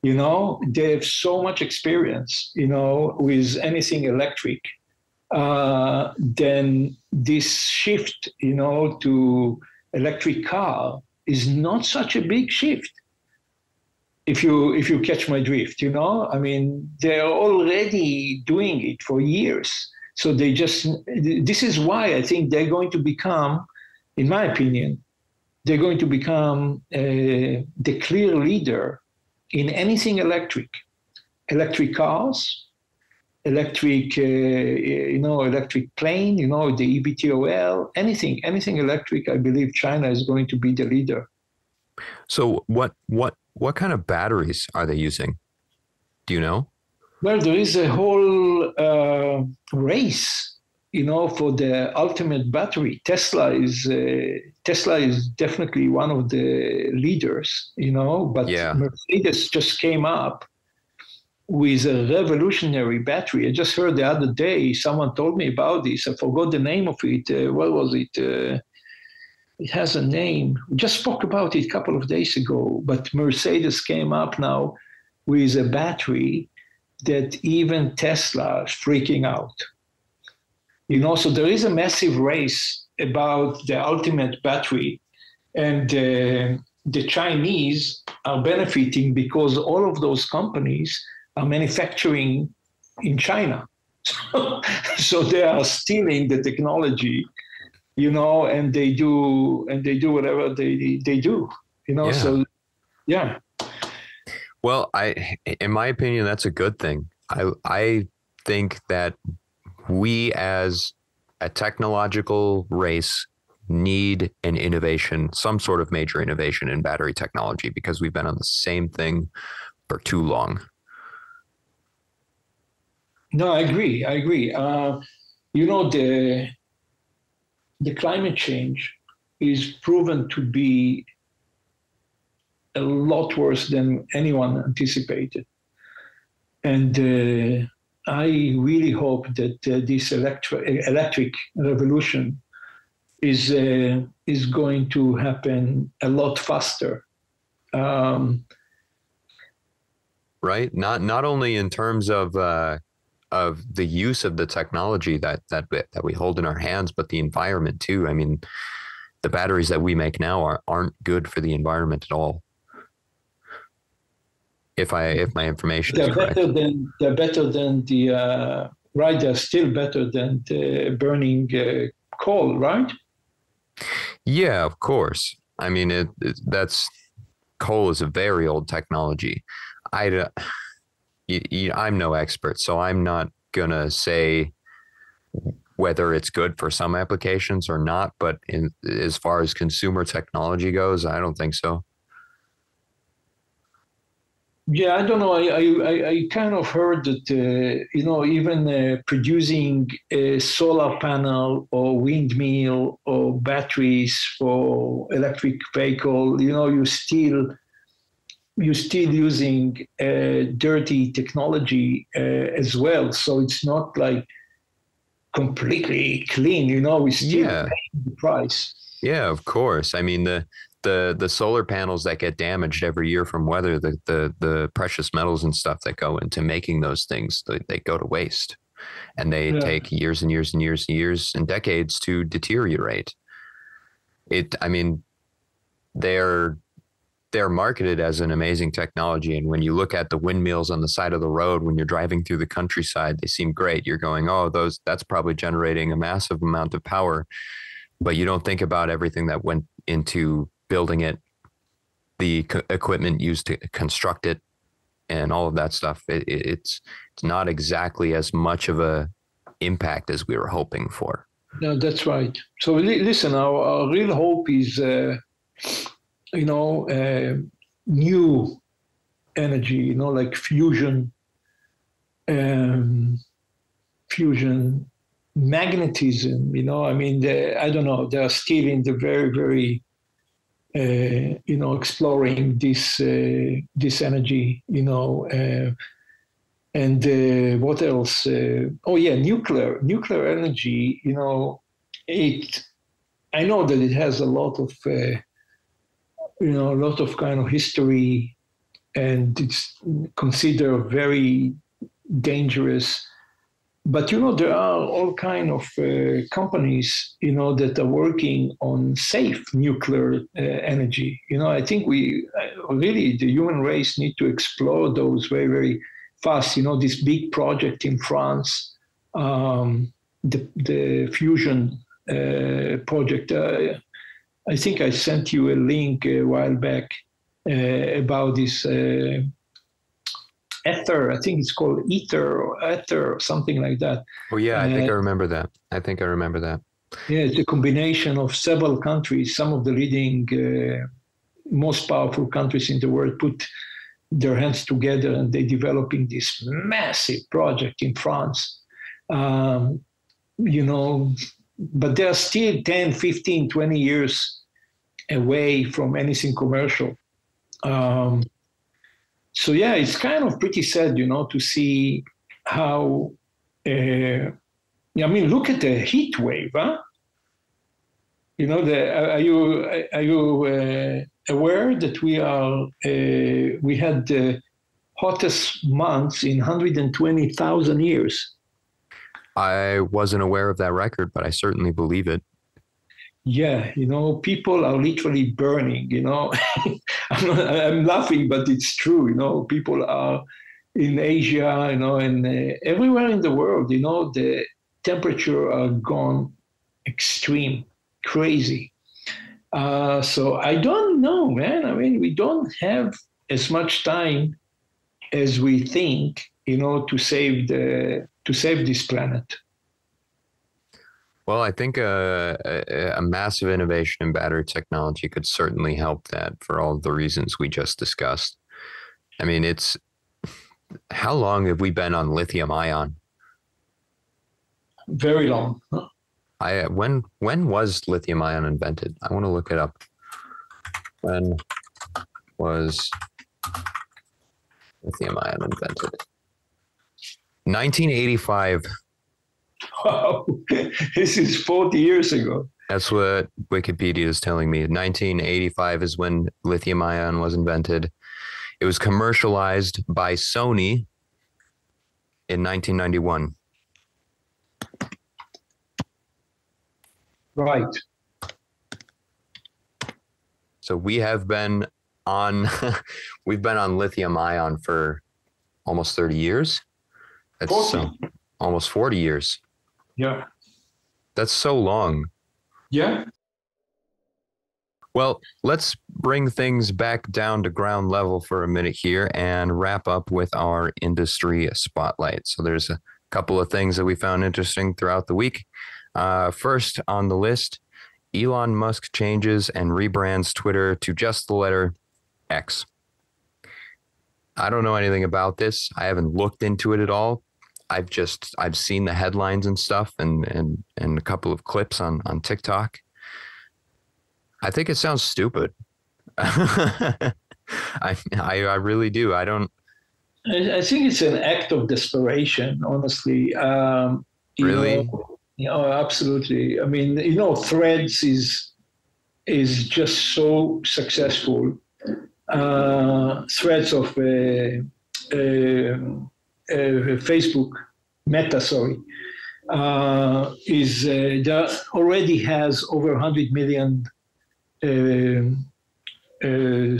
They have so much experience, with anything electric. Then this shift, to electric car is not such a big shift. If you catch my drift, I mean, they're already doing it for years. So this is why I think they're going to become, in my opinion, they're going to become the clear leader in anything electric cars, electric plane, the eVTOL, anything electric. I believe China is going to be the leader. So what kind of batteries are they using? Do you know? Well, there is a whole race, for the ultimate battery. Tesla is definitely one of the leaders, but yeah. Mercedes just came up with a revolutionary battery. I just heard the other day, someone told me about this. I forgot the name of it. What was it? It has a name. We just spoke about it a couple of days ago, but Mercedes came up now with a battery that even Tesla is freaking out. So there is a massive race about the ultimate battery, and the Chinese are benefiting because all of those companies are manufacturing in China. So they are stealing the technology, and they do whatever they do, Yeah. So yeah. Well, in my opinion, that's a good thing. I think that we as a technological race need an innovation, some sort of major innovation in battery technology, because we've been on the same thing for too long. No, I agree. The climate change is proven to be a lot worse than anyone anticipated. And I really hope that this electric revolution is going to happen a lot faster. Right. Not only in terms of the use of the technology that we hold in our hands, but the environment too. I mean, the batteries that we make now aren't good for the environment at all. If my information is correct. They're better than the right. They're still better than the burning coal, right? Yeah, of course. I mean, coal is a very old technology. I'm no expert, so I'm not gonna say whether it's good for some applications or not. But as far as consumer technology goes, I don't think so. Yeah, I don't know. I kind of heard that, even producing a solar panel or windmill or batteries for electric vehicle, you're still using dirty technology as well. So it's not like completely clean, we still paying the price. Yeah, of course. I mean, the solar panels that get damaged every year from weather, the precious metals and stuff that go into making those things, they go to waste, and they take years and years and years and years and decades to deteriorate. I mean, they're marketed as an amazing technology, and when you look at the windmills on the side of the road when you're driving through the countryside, they seem great. You're going, oh, that's probably generating a massive amount of power, but you don't think about everything that went into building it, the equipment used to construct it, and all of that stuff. It's not exactly as much of a impact as we were hoping for. No, that's right. So listen, our real hope is, new energy, like fusion, fusion magnetism. I mean, I don't know. They are still in the very, very, exploring this energy. And what else? Oh yeah, nuclear energy. I know that it has a lot of, kind of history, and it's considered very dangerous. But there are all kind of companies, that are working on safe nuclear energy. I think we really, the human race, need to explore those very, very fast. This big project in France, the fusion project. I think I sent you a link a while back about this ether. I think it's called ether or something like that. Oh yeah, I think I remember that. Yeah, it's a combination of several countries. Some of the leading, most powerful countries in the world put their hands together, and they're developing this massive project in France. But they're still 10, 15, 20 years away from anything commercial. So yeah, it's kind of pretty sad, to see how, look at the heat wave, huh? Are you aware that we had the hottest months in 120,000 years? I wasn't aware of that record, but I certainly believe it. Yeah, people are literally burning, I'm laughing, but it's true, people are in Asia, and everywhere in the world, the temperature are gone extreme, crazy. So I don't know, man. I mean, we don't have as much time as we think, to save this planet. Well, I think a massive innovation in battery technology could certainly help that for all the reasons we just discussed. I mean, how long have we been on lithium ion? Very long. Huh? When was lithium ion invented? I want to look it up. When was lithium ion invented? 1985. Wow, this is 40 years ago. That's what Wikipedia is telling me. 1985 is when lithium ion was invented. It was commercialized by Sony in 1991. Right. So we have been on lithium ion for almost 30 years. That's 40. Almost 40 years. Yeah. That's so long. Yeah. Well, let's bring things back down to ground level for a minute here and wrap up with our industry spotlight. So there's a couple of things that we found interesting throughout the week. First on the list, Elon Musk changes and rebrands Twitter to just the letter X. I don't know anything about this. I haven't looked into it at all. I've seen the headlines and stuff and a couple of clips on TikTok. I think it sounds stupid. I really do. I think it's an act of desperation, honestly. Really? Absolutely. I mean, Threads is just so successful. Threads of Facebook, Meta, there already has over 100 million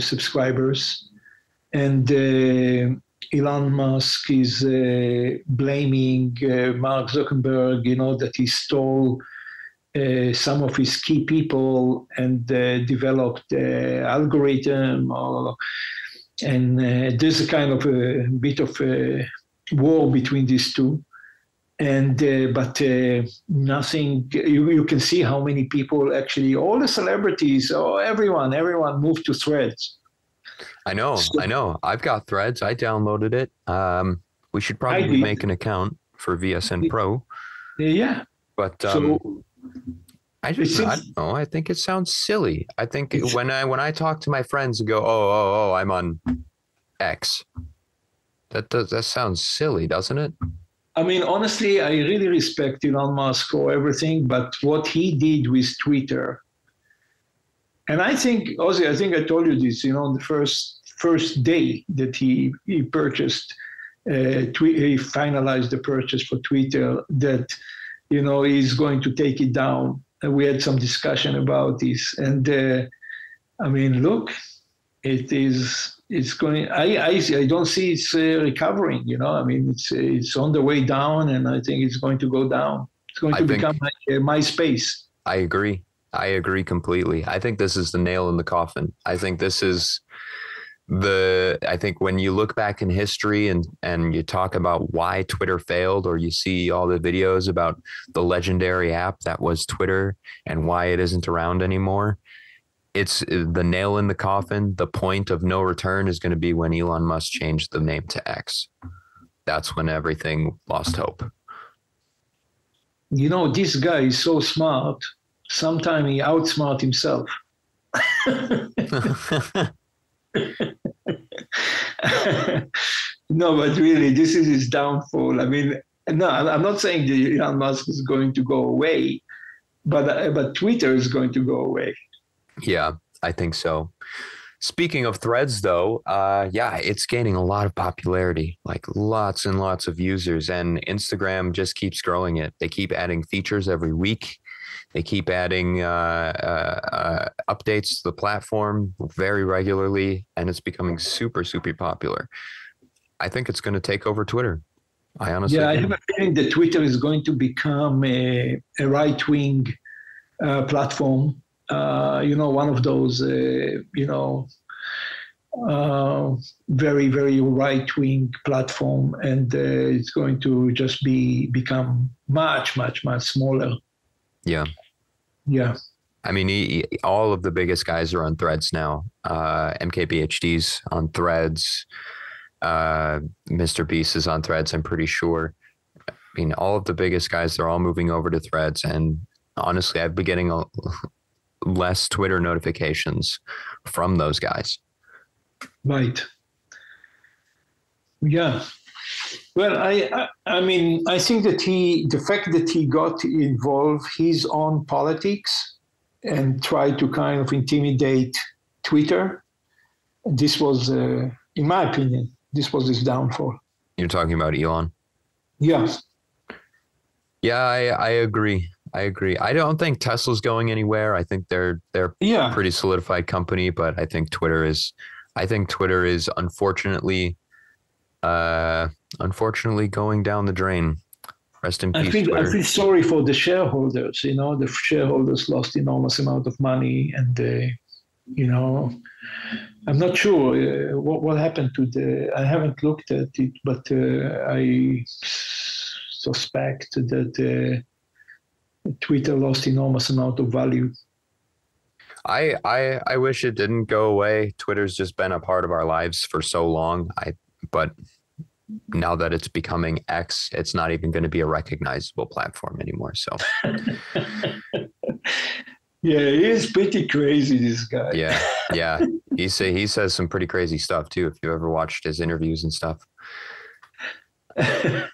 subscribers, and Elon Musk is blaming Mark Zuckerberg, that he stole some of his key people and developed algorithm, and there's a kind of a bit of a war between these two. And but nothing. You can see how many people actually, all the celebrities, everyone moved to Threads. I know. So I know. I've got Threads. I downloaded it. We should I probably did. make an account for VSN Pro, Yeah. but So I it don't seems know. I think it sounds silly. I think it's, when I talk to my friends and go, oh, I'm on X. That sounds silly, doesn't it? I mean, honestly, I really respect Elon Musk for everything, but what he did with Twitter, and I think, Ozzy, I think I told you this, the first day that he purchased, he finalized the purchase for Twitter, that, he's going to take it down. And we had some discussion about this. And I mean, look, it's going, I don't see it's recovering, I mean, it's on the way down, and I think it's going to go down. It's going to become like MySpace. I agree. I agree completely. I think this is the nail in the coffin. I think this is I think when you look back in history and you talk about why Twitter failed, or you see all the videos about the legendary app that was Twitter and why it isn't around anymore, it's the nail in the coffin. The point of no return is going to be when Elon Musk changed the name to X. That's when everything lost hope. This guy is so smart. Sometimes he outsmart himself. No, but really, this is his downfall. I mean, no, I'm not saying that Elon Musk is going to go away, but Twitter is going to go away. Yeah, I think so. Speaking of Threads, though, it's gaining a lot of popularity, like lots and lots of users, and Instagram just keeps growing it. They keep adding features every week. They keep adding updates to the platform very regularly, and it's becoming super, super popular. I think it's going to take over Twitter. I honestly I have a feeling that Twitter is going to become a right-wing platform. One of those, very, very right-wing platform, and it's going to just become much, much, much smaller. Yeah. Yeah. I mean, all of the biggest guys are on Threads now. MKBHD's on Threads. Mr. Beast is on Threads, I'm pretty sure. I mean, all of the biggest guys, they're all moving over to Threads. And honestly, I've been getting less Twitter notifications from those guys. Right. Yeah. Well, I mean, I think that the fact that he got involved his own politics and tried to kind of intimidate Twitter, this was, in my opinion, this was his downfall. You're talking about Elon? Yeah. Yeah, I agree. I don't think Tesla's going anywhere. I think they're a pretty solidified company, but I think Twitter is unfortunately going down the drain. Rest in peace, Twitter. I feel sorry for the shareholders. The shareholders lost enormous amount of money, and I'm not sure what happened to I haven't looked at it, but I suspect that Twitter lost enormous amount of value. I wish it didn't go away. Twitter's just been a part of our lives for so long. But now that it's becoming X, it's not even going to be a recognizable platform anymore. So yeah, he is pretty crazy, this guy. Yeah. He says some pretty crazy stuff too, if you ever watched his interviews and stuff. I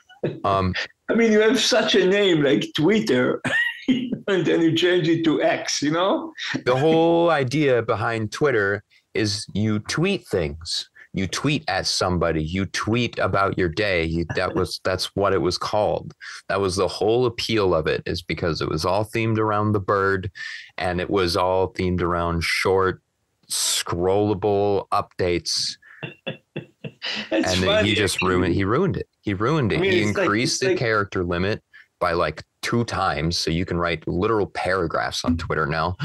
mean, you have such a name like Twitter, and then you change it to X, The whole idea behind Twitter is you tweet things. You tweet at somebody. You tweet about your day. That's what it was called. That was the whole appeal of it, is because it was all themed around the bird, and it was all themed around short, scrollable updates. And then he just ruined it. He ruined it. I mean, he increased the character limit by like 2 times, so you can write literal paragraphs on Twitter now,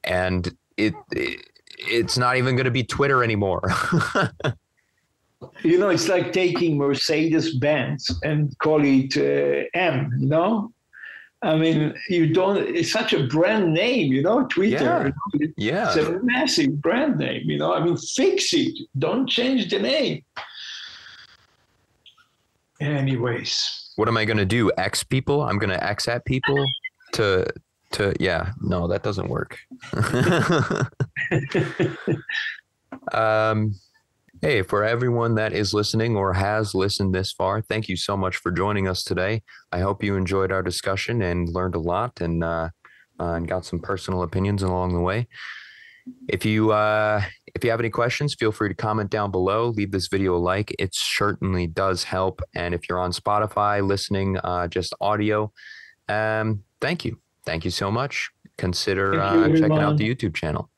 and it's not even going to be Twitter anymore. It's like taking Mercedes-Benz and call it M. I mean, you don't, it's such a brand name, Twitter. Yeah. It's a massive brand name, I mean, fix it. Don't change the name. Anyways. What am I going to do? X people? I'm going to X at people yeah, no, that doesn't work. Hey, for everyone that is listening or has listened this far, thank you so much for joining us today. I hope you enjoyed our discussion and learned a lot and got some personal opinions along the way. If you have any questions, feel free to comment down below. Leave this video a like. It certainly does help. And if you're on Spotify listening, just audio, thank you. Thank you so much. Consider checking out the YouTube channel.